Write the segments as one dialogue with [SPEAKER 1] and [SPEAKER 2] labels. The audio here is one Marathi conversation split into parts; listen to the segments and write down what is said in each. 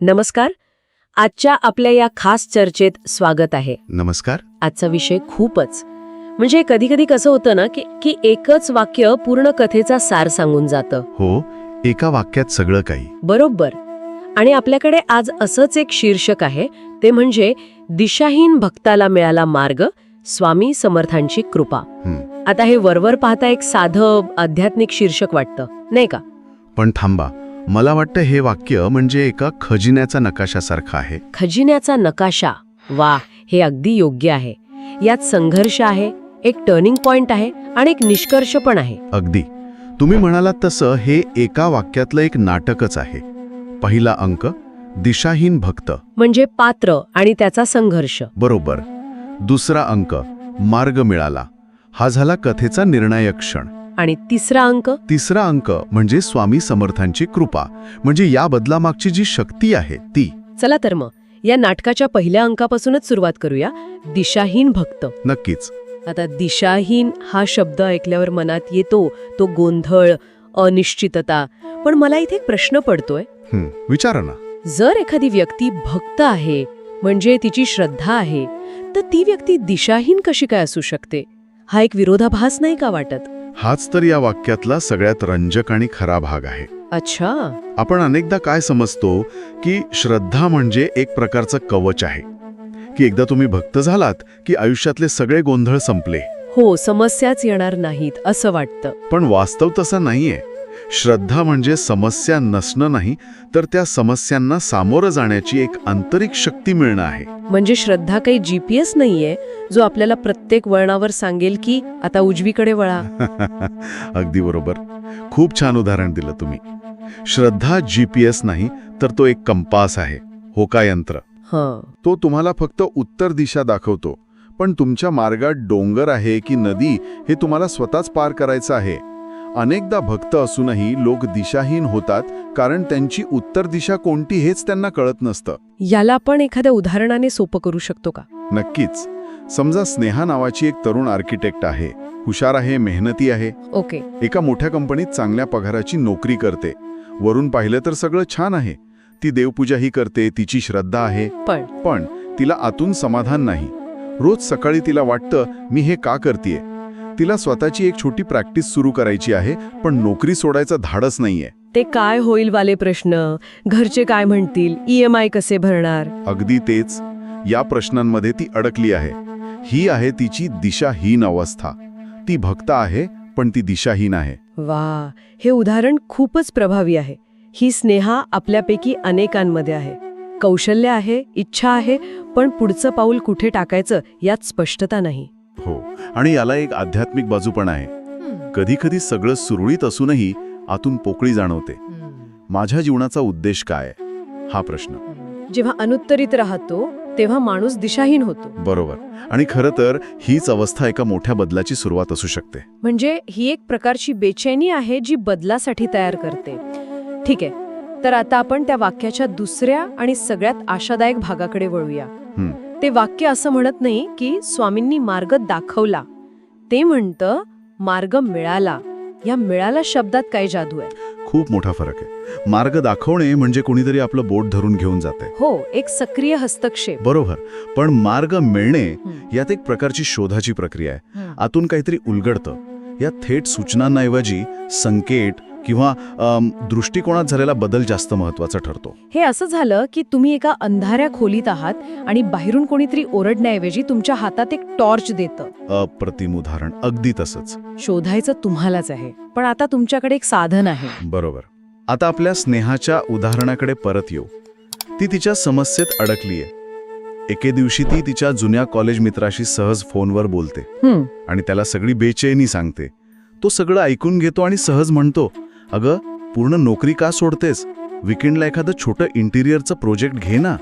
[SPEAKER 1] नमस्कार. आजच्या आपल्या या खास चर्चेत स्वागत आहे.
[SPEAKER 2] नमस्कार.
[SPEAKER 1] आजचा विषय खूपच म्हणजे कधी कधी कसं होतं ना की एकच वाक्य पूर्ण कथेचा सार सांगून जातं.
[SPEAKER 2] हो, एका वाक्यात सगळं काही.
[SPEAKER 1] बरोबर. आणि आपल्याकडे आज असंच एक शीर्षक आहे, ते म्हणजे दिशाहीन भक्ताला मिळाला मार्ग, स्वामी समर्थांची कृपा. आता हे वरवर पाहता एक साधं आध्यात्मिक शीर्षक वाटतं, नाही का?
[SPEAKER 2] पण थांबा, मला वाटतं हे वाक्य म्हणजे एका खजिन्याचा नकाशासारखं आहे.
[SPEAKER 1] खजिन्याचा नकाशा. वा, हे अगदी योग्य आहे. यात संघर्ष आहे, एक टर्निंग पॉइंट आहे आणि एक निष्कर्ष पण आहे.
[SPEAKER 2] अगदी तुम्ही म्हणालात तसं हे एका वाक्यातलं एक नाटकच आहे. पहिला अंक, दिशाहीन भक्त
[SPEAKER 1] म्हणजे पात्र आणि त्याचा संघर्ष.
[SPEAKER 2] बरोबर. दुसरा अंक, मार्ग मिळाला. हा झाला कथेचा निर्णायक क्षण.
[SPEAKER 1] आणि तिसरा अंक
[SPEAKER 2] म्हणजे स्वामी समर्थांची कृपा, म्हणजे या बदलामागची जी शक्ती आहे ती.
[SPEAKER 1] चला तर मग या नाटकाच्या पहिल्या अंकापासूनच सुरुवात करूया. दिशाहीन भक्त.
[SPEAKER 2] नक्कीच.
[SPEAKER 1] आता दिशाहीन हा शब्द ऐकल्यावर मनात येतो तो गोंधळ, अनिश्चितता. पण मला इथे एक प्रश्न पडतोय.
[SPEAKER 2] विचारा ना.
[SPEAKER 1] जर एखादी व्यक्ती भक्त आहे, म्हणजे तिची श्रद्धा आहे, तर ती व्यक्ती दिशाहीन कशी काय असू शकते? हा एक विरोधाभास नाही का वाटत?
[SPEAKER 2] हाच तर या वाक्यातला सगळ्यात रंजक आणि खरा भाग आहे.
[SPEAKER 1] अच्छा.
[SPEAKER 2] आपण अनेकदा काय समजतो की श्रद्धा म्हणजे एक प्रकारचं कवच आहे, की एकदा तुम्ही भक्त झालात की आयुष्यातले सगळे गोंधळ संपले.
[SPEAKER 1] हो, समस्याच येणार नाहीत असं वाटतं.
[SPEAKER 2] पण वास्तव तसं नाहीये. श्रद्धा म्हणजे समस्या नसणं नाही, तर त्या समस्यांना सामोरं जाण्याची एक आंतरिक शक्ती मिळणं आहे.
[SPEAKER 1] म्हणजे श्रद्धा काही GPS नाहीये जो आपल्याला प्रत्येक वळणावर सांगेल की आता उजवीकडे वळा.
[SPEAKER 2] अगदी बरोबर. खूप छान उदाहरण दिलं तुम्ही. श्रद्धा GPS नाही, तर तो एक कंपास आहे, होकायंत्र. तो तुम्हाला फक्त उत्तर दिशा दाखवतो, पण तुमच्या मार्गात डोंगर आहे की नदी हे तुम्हाला स्वतःच पार करायचं आहे. अनेकदा भक्त असूनही लोक दिशाहीन होतात कारण त्यांची उत्तर दिशा कोणती हेच त्यांना कळत नसतं.
[SPEAKER 1] याला आपण एखाद्या उदाहरणाने सोपं करू शकतो का?
[SPEAKER 2] नक्कीच. समजा स्नेहा नावाची एक तरुण आर्किटेक्ट आहे, हुशार आहे, मेहनती आहे.
[SPEAKER 1] ओके.
[SPEAKER 2] एका मोठ्या कंपनीत चांगल्या पगाराची नोकरी करते. वरून पाहिलं तर सगळं छान आहे. ती देवपूजाही करते, तिची श्रद्धा आहे. पण तिला आतून समाधान नाही. रोज सकाळी तिला वाटतं, मी हे का करतेय? तिला स्वतःची एक छोटी प्रॅक्टिस सुरू करायची आहे, पण नोकरी सोडायचं धाडस नाहीये.
[SPEAKER 1] ते काय होईल वाले प्रश्न, घरचे काय म्हणतील, EMI कसे भरणार?
[SPEAKER 2] अगदी तेच. या प्रश्नांमध्ये ती अडकली आहे. ही आहे तिची दिशाहीन अवस्था. ती भक्त आहे, पण ती दिशाहीन आहे.
[SPEAKER 1] वा, हे उदाहरण खूपच प्रभावी आहे. ही स्नेहा आपल्यापैकी अनेकांमध्ये आहे. कौशल्य आहे, इच्छा आहे, पण पुढचं पाऊल कुठे टाकायचं यात स्पष्टता नाही.
[SPEAKER 2] हो, आणि याला एक आध्यात्मिक बाजू पण आहे. कधी कधी सगळं सुरळीत असूनही आतून पोकळी जाणवते. माझ्या जीवनाचा उद्देश काय हा प्रश्न
[SPEAKER 1] जेव्हा अनुत्तरित राहतो तेव्हा माणूस दिशाहीन होतो.
[SPEAKER 2] बरोबर. आणि खरं तर हीच अवस्था एका मोठ्या बदलाची सुरुवात असू शकते.
[SPEAKER 1] म्हणजे ही एक प्रकारची बेचैनी आहे जी बदलासाठी तयार करते. ठीक आहे, तर आता आपण त्या वाक्याच्या दुसऱ्या आणि सगळ्यात आशादायक भागाकडे वळूया. ते वाक्य असं म्हणत नाही की स्वामींनी मार्ग दाखवला, ते म्हणतं मार्ग मिळाला. या मिळाला शब्दात काय जादू आहे?
[SPEAKER 2] खूप मोठा फरक आहे. मार्ग दाखवणे म्हणजे कोणीतरी आपलं बोट धरून घेऊन जाते.
[SPEAKER 1] हो, एक सक्रिय हस्तक्षेप.
[SPEAKER 2] बरोबर. पण मार्ग मिळणे यात एक प्रकारची शोधाची प्रक्रिया आहे. आतून काहीतरी उलगडतं. या थेट सूचनांऐवजी संकेत किंवा दृष्टिकोनात झालेला बदल जास्त महत्वाचा ठरतो.
[SPEAKER 1] हे असं झालं की तुम्ही एका अंधाऱ्या खोलीत आहात आणि बाहेरून कोणीतरी ओरडण्याऐवजी तुमच्या हातात एक टॉर्च देतं.
[SPEAKER 2] अप्रतिम उदाहरण. अगदी तसंच.
[SPEAKER 1] शोधायचं तुम्हालाच आहे, पण आता तुमच्याकडे एक साधन आहे.
[SPEAKER 2] बरोबर. आता आपल्या स्नेहाच्या उदाहरणाकडे परत येऊ. ती तिच्या समस्येत अडकलीये. एके दिवशी ती तिच्या जुन्या कॉलेज मित्राशी सहज फोनवर बोलते आणि त्याला सगळी बेचैनी सांगते. तो सगळं ऐकून घेतो आणि सहज म्हणतो, अगं, पूर्ण नोकरी का सोडतेस? विकेंडला एखादं छोटं इंटिरियरचं प्रोजेक्ट घे ना,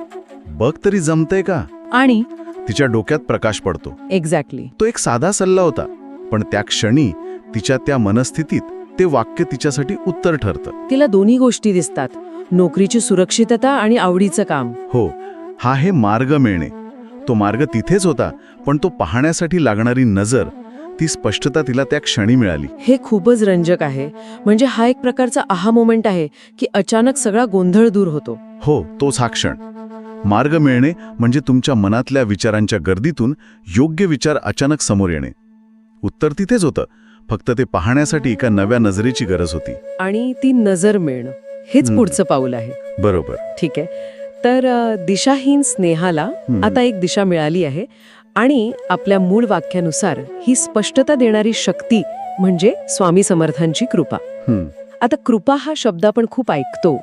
[SPEAKER 2] बघ तरी जमतंय का?
[SPEAKER 1] आणि
[SPEAKER 2] तिच्या डोक्यात प्रकाश पडतो.
[SPEAKER 1] एक्झॅक्टली.
[SPEAKER 2] तो एक साधा सल्ला होता, पण त्या क्षणी तिच्या त्या मनस्थितीत ते वाक्य तिच्यासाठी उत्तर ठरतं.
[SPEAKER 1] तिला दोन्ही गोष्टी दिसतात, नोकरीची सुरक्षितता आणि आवडीचं काम.
[SPEAKER 2] हो, हा आहे मार्ग मिळणे. तो मार्ग तिथेच होता, पण तो पाहण्यासाठी लागणारी नजर, ती स्पष्टता तिला त्या क्षणी मिळाली.
[SPEAKER 1] हे खूपच रंजक आहे. म्हणजे हा एक प्रकारचा आहा मोमेंट आहे की अचानक सगळा गोंधळ दूर होतो.
[SPEAKER 2] हो, तोच हा क्षण. मार्ग मिळणे म्हणजे तुमच्या मनातल्या विचारांच्या गर्दीतून योग्य विचार अचानक समोर येणे. उत्तर तिथेच होतं, फक्त ते पाहण्यासाठी एका नव्या नजरेची गरज होती.
[SPEAKER 1] आणि ती नजर मिळणं हेच पुढचं पाऊल आहे.
[SPEAKER 2] बरोबर.
[SPEAKER 1] ठीक आहे. तर दिशाहीन स्नेहाला आता एक दिशा मिळाली आहे आणि आपल्या मूळ वाक्यानुसार ही स्पष्टता देणारी शक्ती म्हणजे स्वामी समर्थांची कृपा. आता कृपा हा शब्द आपण खूप ऐकतो,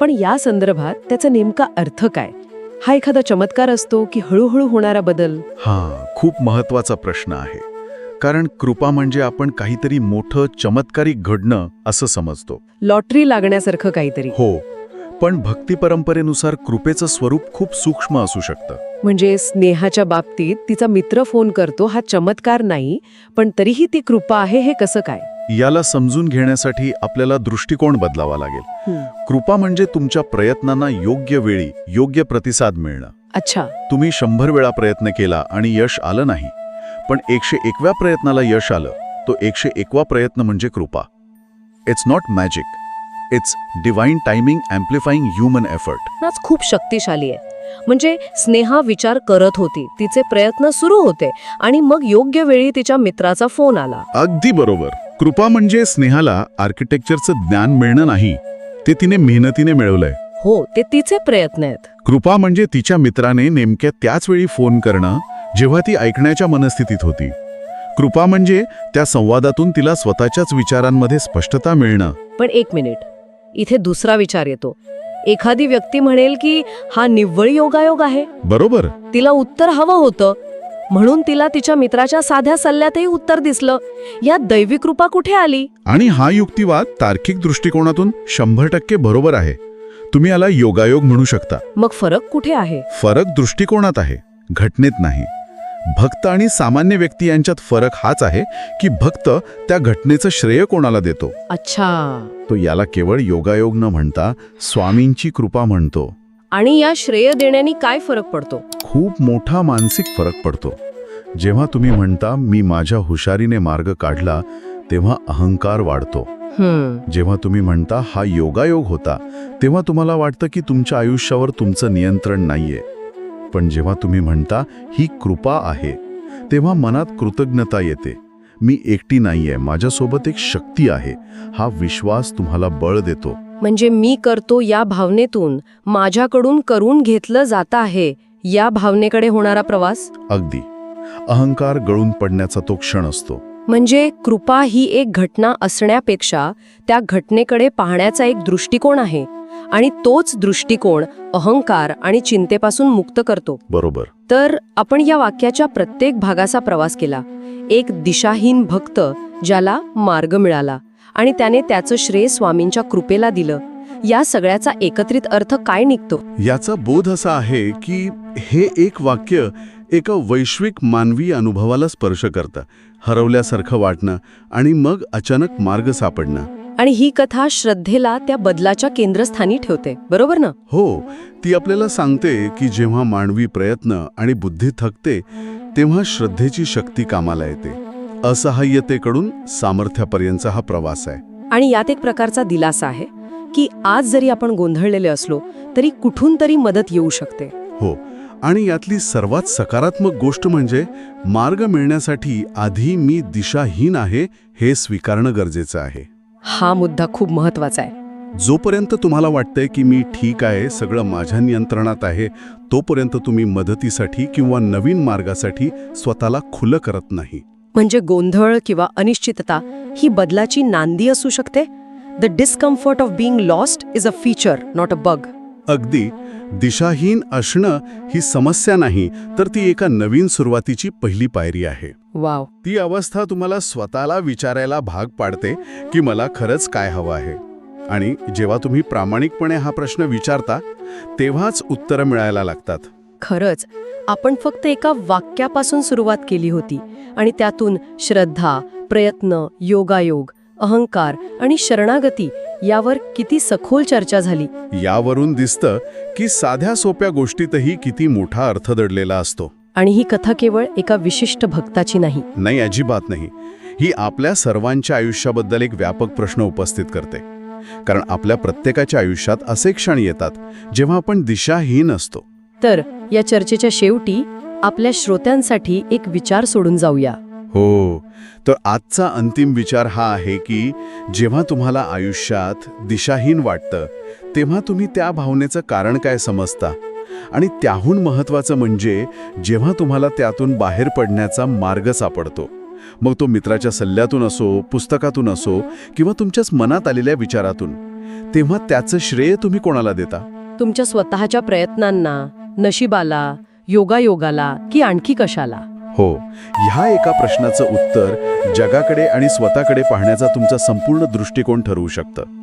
[SPEAKER 1] पण या संदर्भात त्याचा नेमका अर्थ काय? हा एखादा चमत्कार असतो की हळूहळू होणारा बदल?
[SPEAKER 2] खूप महत्वाचा प्रश्न आहे. कारण कृपा म्हणजे आपण काहीतरी मोठं चमत्कारिक घडणं असं समजतो.
[SPEAKER 1] लॉटरी लागण्यासारखं काहीतरी.
[SPEAKER 2] हो, पण भक्ती परंपरेनुसार कृपेचं स्वरूप खूप सूक्ष्म असू शकतं.
[SPEAKER 1] म्हणजे स्नेहाच्या बाबतीत तिचा मित्र फोन करतो हा चमत्कार नाही, पण तरीही ती कृपा आहे, हे कसं काय?
[SPEAKER 2] याला समजून घेण्यासाठी आपल्याला दृष्टिकोन बदलावा लागेल. कृपा म्हणजे तुमच्या प्रयत्नांना योग्य वेळी योग्य प्रतिसाद मिळणं.
[SPEAKER 1] अच्छा.
[SPEAKER 2] तुम्ही 100 वेळा प्रयत्न केला आणि यश आलं नाही, पण 101व्या प्रयत्नाला यश आलं, तो 101वा प्रयत्न म्हणजे कृपा. It's not magic, it's divine timing amplifying human effort.
[SPEAKER 1] नाच खूप शक्तिशाली आहे. म्हणजे स्नेहा विचार करत होती, तिचे प्रयत्न सुरू होते आणि मग योग्य वेळी तिच्या मित्राचा फोन आला.
[SPEAKER 2] अगदी बरोबर. कृपा म्हणजे स्नेहाला आर्किटेक्चरचं ज्ञान मिळणं नाही, ते तिने मेहनतीने मिळवलंय.
[SPEAKER 1] हो, ते तिचे प्रयत्न आहेत.
[SPEAKER 2] कृपा म्हणजे तिच्या मित्राने नेमक्या त्याच वेळी फोन करणं जेव्हा ती ऐकण्याच्या मनस्थितीत होती. कृपा म्हणजे त्या संवादातून तिला स्वतःच्याच विचारांमध्ये स्पष्टता मिळणं.
[SPEAKER 1] पण एक मिनिट, इथे दुसरा विचार येतो. एखादी व्यक्ती म्हणेल की हा निव्वळ योगायोग आहे.
[SPEAKER 2] बरोबर.
[SPEAKER 1] तिला उत्तर हवं होतं म्हणून तिला तिच्या मित्राच्या साध्या सल्ल्यातही उत्तर दिसलं. यात दैवी कृपा कुठे आली?
[SPEAKER 2] आणि हा युक्तिवाद तार्किक दृष्टिकोनातून 100% बरोबर आहे. तुम्ही याला योगायोग म्हणू शकता.
[SPEAKER 1] मग फरक कुठे आहे?
[SPEAKER 2] फरक दृष्टिकोनात आहे, घटनेत नाही. भक्त आणि सामान्य व्यक्ती यांच्यात फरक हाच आहे की भक्त त्या घटनेचं श्रेय कोणाला देतो.
[SPEAKER 1] अच्छा.
[SPEAKER 2] तो याला केवळ योगायोग न म्हणता स्वामींची कृपा म्हणतो.
[SPEAKER 1] आणि या श्रेय देण्याने काय फरक पडतो?
[SPEAKER 2] खूप मोठा मानसिक फरक पडतो. जेव्हा तुम्ही म्हणता मी माझ्या हुशारीने मार्ग काढला, तेव्हा अहंकार वाढतो. जेव्हा तुम्ही म्हणता हा योगायोग होता, तेव्हा तुम्हाला वाटतं की तुमच्या आयुष्यावर तुमचं नियंत्रण नाहीये. पण जेव्हा तुम्ही म्हणता ही कृपा आहे, तेव्हा मनात कृतज्ञता येते. मी एकटी नाहीये, माझ्यासोबत एक शक्ती आहे. हा विश्वास तुम्हाला बळ देतो.
[SPEAKER 1] म्हणजे मी करतो या भावनेतून माझ्याकडून करून घेतलं जात आहे या भावनेकडे होणारा प्रवास.
[SPEAKER 2] अगदी. अहंकार गळून पडण्याचा तो क्षण असतो.
[SPEAKER 1] म्हणजे कृपा ही एक घटना असण्यापेक्षा त्या घटनेकडे पाहण्याचा एक दृष्टिकोन आहे आणि तोच दृष्टिकोन अहंकार आणि चिंतेपासून मुक्त करतो.
[SPEAKER 2] बरोबर.
[SPEAKER 1] तर आपण या वाक्याच्या प्रत्येक भागाचा प्रवास केला. एक दिशाहीन भक्त ज्याला मार्ग मिळाला आणि त्याने त्याचं श्रेय स्वामींच्या कृपेला दिलं. या सगळ्याचा एकत्रित अर्थ काय निघतो?
[SPEAKER 2] याचा बोध असा आहे की हे एक वाक्य एका वैश्विक मानवी अनुभवाला स्पर्श करतं. हरवल्यासारखं वाटणं आणि मग अचानक मार्ग सापडणं.
[SPEAKER 1] आणि ही कथा श्रद्धेला त्या बदलाच्या केंद्रस्थानी ठेवते, बरोबर ना?
[SPEAKER 2] हो, ती आपल्याला सांगते की जेव्हा मानवी प्रयत्न आणि बुद्धी थकते, तेव्हा श्रद्धेची शक्ती कामाला येते. असहाय्यतेकडून सामर्थ्यापर्यंतचा हा प्रवास आहे.
[SPEAKER 1] आणि यात एक प्रकारचा दिलासा आहे की आज जरी आपण गोंधळलेले असलो तरी कुठून तरी मदत येऊ शकते.
[SPEAKER 2] हो, आणि यातली सर्वात सकारात्मक गोष्ट म्हणजे मार्ग मिळण्यासाठी आधी मी दिशाहीन आहे हे स्वीकारणं गरजेचं आहे.
[SPEAKER 1] हा मुद्दा खूप महत्वाचा आहे.
[SPEAKER 2] जोपर्यंत तुम्हाला वाटतंय की मी ठीक आहे, सगळं माझ्या नियंत्रणात आहे, तोपर्यंत तुम्ही मदतीसाठी किंवा नवीन मार्गासाठी स्वतःला खुलं करत नाही.
[SPEAKER 1] म्हणजे गोंधळ किंवा अनिश्चितता ही बदलाची नांदी असू शकते. The discomfort of being lost is a feature, not a bug.
[SPEAKER 2] अगदी. दिशाहीन असणं ही समस्या नाही, तर ती एका नवीन सुरुवातीची पहिली पायरी आहे.
[SPEAKER 1] वाव.
[SPEAKER 2] ती अवस्था तुम्हाला स्वतःला विचारायला भाग पाडते की मला खरंच काय हवं आहे. आणि जेव्हा तुम्ही प्रामाणिकपणे हा प्रश्न विचारता, तेव्हाच उत्तरं मिळायला लागतात.
[SPEAKER 1] खरंच आपण फक्त एका वाक्यापासून सुरुवात केली होती आणि त्यातून श्रद्धा, प्रयत्न, योगायोग, अहंकार आणि शरणागती यावर किती सखोल चर्चा झाली.
[SPEAKER 2] यावरून दिसतं की साध्या सोप्या गोष्टीतही किती मोठा अर्थ दडलेला असतो.
[SPEAKER 1] आणि ही कथा केवळ एका विशिष्ट भक्ताची नाही.
[SPEAKER 2] नाही, अजिबात नाही. ही आपल्या सर्वांच्या आयुष्याबद्दल एक व्यापक प्रश्न उपस्थित करते. कारण आपल्या प्रत्येकाच्या आयुष्यात असे क्षण येतात जेव्हा आपण दिशाहीन असतो.
[SPEAKER 1] तर या चर्चेच्या शेवटी आपल्या श्रोत्यांसाठी एक विचार सोडून जाऊया.
[SPEAKER 2] हो, तर आजचा अंतिम विचार हा आहे की जेव्हा तुम्हाला आयुष्यात दिशाहीन वाटतं तेव्हा तुम्ही त्या भावनेचं कारण काय समजता, आणि त्याहून महत्त्वाचं म्हणजे जेव्हा तुम्हाला त्यातून बाहेर पडण्याचा मार्ग सापडतो. मग तो मित्राच्या सल्ल्यातून असो, पुस्तकातून असो, किंवा तुमच्याच मनात आलेल्या विचारातून, तेव्हा त्याचं श्रेय तुम्ही कोणाला देता?
[SPEAKER 1] तुमच्या स्वतःच्या प्रयत्नांना, नशिबाला, योगायोगाला की आणखी कशाला?
[SPEAKER 2] हो, ह्या एका प्रश्नाचं उत्तर जगाकडे आणि स्वतःकडे पाहण्याचा तुमचा संपूर्ण दृष्टिकोन ठरवू शकतं.